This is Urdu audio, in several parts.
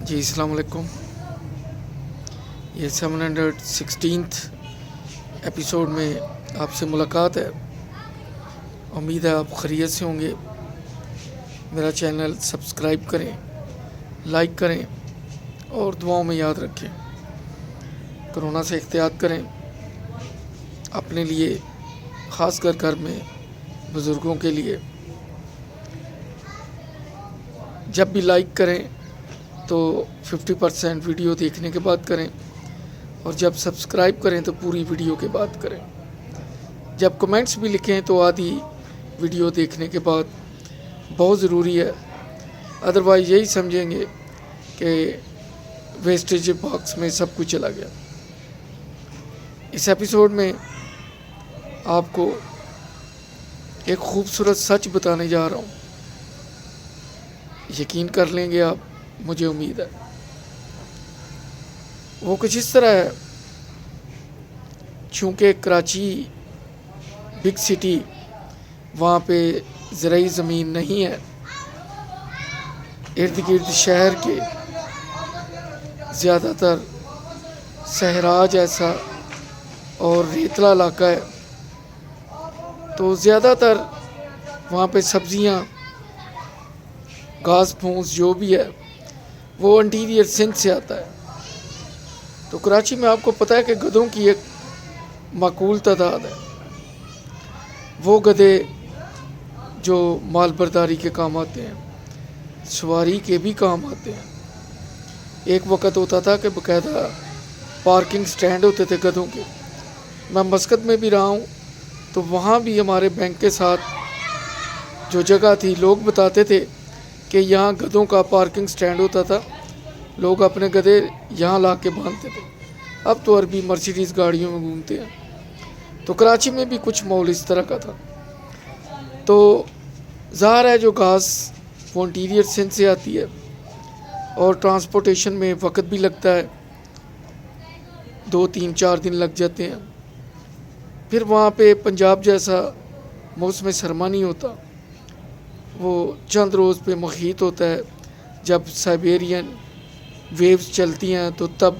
جی السلام علیکم. یہ 716 ایپیسوڈ میں آپ سے ملاقات ہے. امید ہے آپ خیریت سے ہوں گے. میرا چینل سبسکرائب کریں، لائک کریں اور دعاؤں میں یاد رکھیں. کرونا سے احتیاط کریں. اپنے لیے، خاص کر گھر میں بزرگوں کے لیے جب بھی لائک کریں تو 50% ویڈیو دیکھنے کے بعد کریں، اور جب سبسکرائب کریں تو پوری ویڈیو کے بعد کریں. جب کمنٹس بھی لکھیں تو آدھی ویڈیو دیکھنے کے بعد. بہت ضروری ہے، ادروائز یہی سمجھیں گے کہ ویسٹیج باکس میں سب کچھ چلا گیا. اس ایپیسوڈ میں آپ کو ایک خوبصورت سچ بتانے جا رہا ہوں. یقین کر لیں گے آپ، مجھے امید ہے. وہ کچھ اس طرح ہے، چونکہ کراچی بگ سٹی، وہاں پہ زرعی زمین نہیں ہے. ارد گرد شہر کے زیادہ تر صحرا جیسا اور ریتلا علاقہ ہے، تو زیادہ تر وہاں پہ سبزیاں، گھاس پھوس جو بھی ہے وہ انٹیریئر سندھ سے آتا ہے. تو کراچی میں آپ کو پتہ ہے کہ گدھوں کی ایک معقول تعداد ہے. وہ گدھے جو مال برداری کے کام آتے ہیں، سواری کے بھی کام آتے ہیں. ایک وقت ہوتا تھا کہ باقاعدہ پارکنگ سٹینڈ ہوتے تھے گدھوں کے. میں مسقط میں بھی رہا ہوں، تو وہاں بھی ہمارے بینک کے ساتھ جو جگہ تھی، لوگ بتاتے تھے کہ یہاں گدھوں کا پارکنگ سٹینڈ ہوتا تھا. لوگ اپنے گدھے یہاں لا کے باندھتے تھے. اب تو عربی مرسیڈیز گاڑیوں میں گھومتے ہیں. تو کراچی میں بھی کچھ ماحول اس طرح کا تھا. تو ظاہر ہے جو گھاس وہ انٹیریئر سندھ سے آتی ہے، اور ٹرانسپورٹیشن میں وقت بھی لگتا ہے، 2-3-4 دن لگ جاتے ہیں. پھر وہاں پہ پنجاب جیسا موسم سرما نہیں ہوتا، وہ چند روز پہ محیط ہوتا ہے. جب سائبیرین ویوز چلتی ہیں تو تب،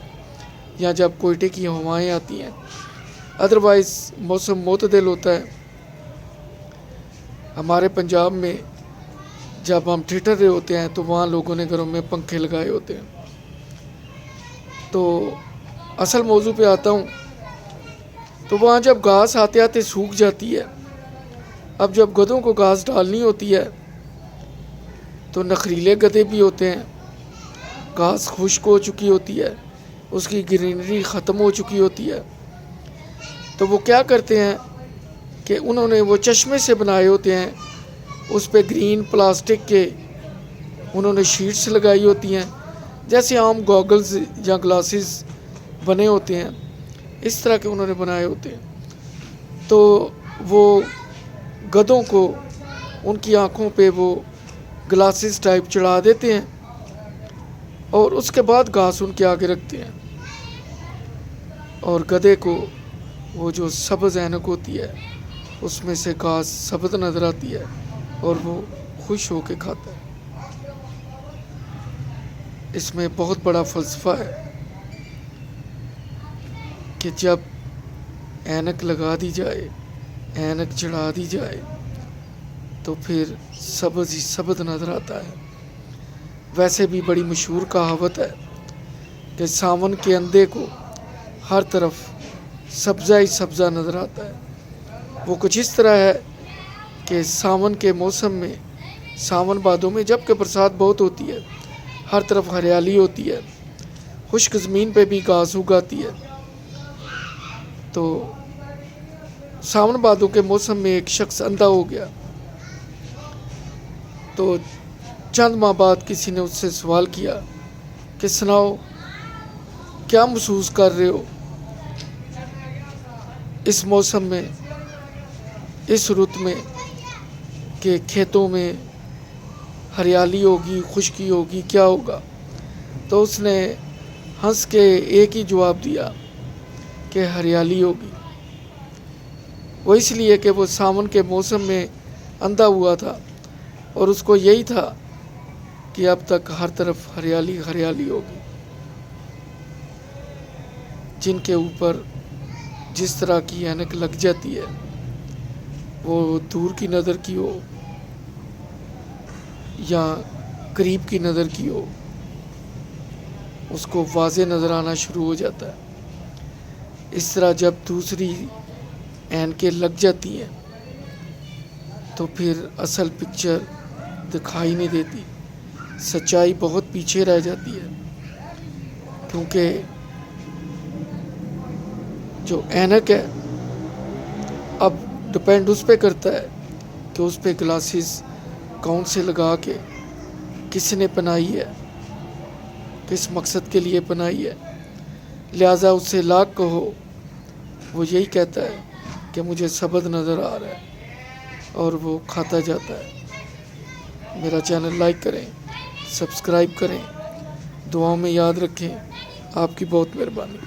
یا جب کوئٹے کی ہوائیں آتی ہیں. ادروائز موسم معتدل ہوتا ہے. ہمارے پنجاب میں جب ہم ٹھٹر رہے ہوتے ہیں تو وہاں لوگوں نے گھروں میں پنکھے لگائے ہوتے ہیں. تو اصل موضوع پہ آتا ہوں. تو وہاں جب گھاس آتے آتے سوکھ جاتی ہے، اب جب گدھوں کو گھاس ڈالنی ہوتی ہے تو نخریلے گدھے بھی ہوتے ہیں. گھاس خشک ہو چکی ہوتی ہے، اس کی گرینری ختم ہو چکی ہوتی ہے. تو وہ کیا کرتے ہیں کہ انہوں نے وہ چشمے سے بنائے ہوتے ہیں، اس پہ گرین پلاسٹک کے انہوں نے شیٹس لگائی ہوتی ہیں، جیسے عام گوگلز یا گلاسز بنے ہوتے ہیں، اس طرح کے انہوں نے بنائے ہوتے ہیں. تو وہ گدھوں کو ان کی آنکھوں پہ وہ گلاسز ٹائپ چڑھا دیتے ہیں، اور اس کے بعد گھاس ان کے آگے رکھتے ہیں. اور گدھے کو وہ جو سبز اینک ہوتی ہے، اس میں سے گھاس سبز نظر آتی ہے، اور وہ خوش ہو کے کھاتا ہے. اس میں بہت بڑا فلسفہ ہے کہ جب اینک لگا دی جائے، اینک چڑھا دی جائے، تو پھر سبز ہی سبز نظر آتا ہے. ویسے بھی بڑی مشہور کہاوت ہے کہ ساون کے اندھے کو ہر طرف سبزہ ہی سبزہ نظر آتا ہے. وہ کچھ اس طرح ہے کہ ساون کے موسم میں، ساون بھادوں میں جب کہ برسات بہت ہوتی ہے، ہر طرف ہریالی ہوتی ہے، خشک زمین پہ بھی گھاس اگاتی ہے. تو ساون بھادوں کے موسم میں ایک شخص اندھا ہو گیا. تو چند ماہ بعد کسی نے اس سے سوال کیا کہ سناؤ، کیا محسوس کر رہے ہو اس موسم میں، اس رت میں، کہ کھیتوں میں ہریالی ہوگی، خشکی ہوگی، کیا ہوگا؟ تو اس نے ہنس کے ایک ہی جواب دیا کہ ہریالی ہوگی. وہ اس لیے کہ وہ ساون کے موسم میں اندھا ہوا تھا، اور اس کو یہی تھا کہ اب تک ہر طرف ہریالی ہریالی ہوگی. جن کے اوپر جس طرح کی اینک لگ جاتی ہے وہ دور کی نظر کی ہو یا قریب کی نظر کی ہو، اس کو واضح نظر آنا شروع ہو جاتا ہے. اس طرح جب دوسری اینکیں لگ جاتی ہیں تو پھر اصل پکچر دکھائی نہیں دیتی، سچائی بہت پیچھے رہ جاتی ہے. کیونکہ جو اینک ہے اب ڈپینڈ اس پہ کرتا ہے کہ اس پہ گلاسز کون سے لگا کے کس نے بنائی ہے، کس مقصد کے لیے بنائی ہے. لہٰذا اس سے لاکھ کہو وہ یہی کہتا ہے کہ مجھے سبز نظر آ رہا ہے اور وہ کھاتا جاتا ہے. میرا چینل لائک کریں، سبسکرائب کریں، دعاؤں میں یاد رکھیں. آپ کی بہت مہربانی.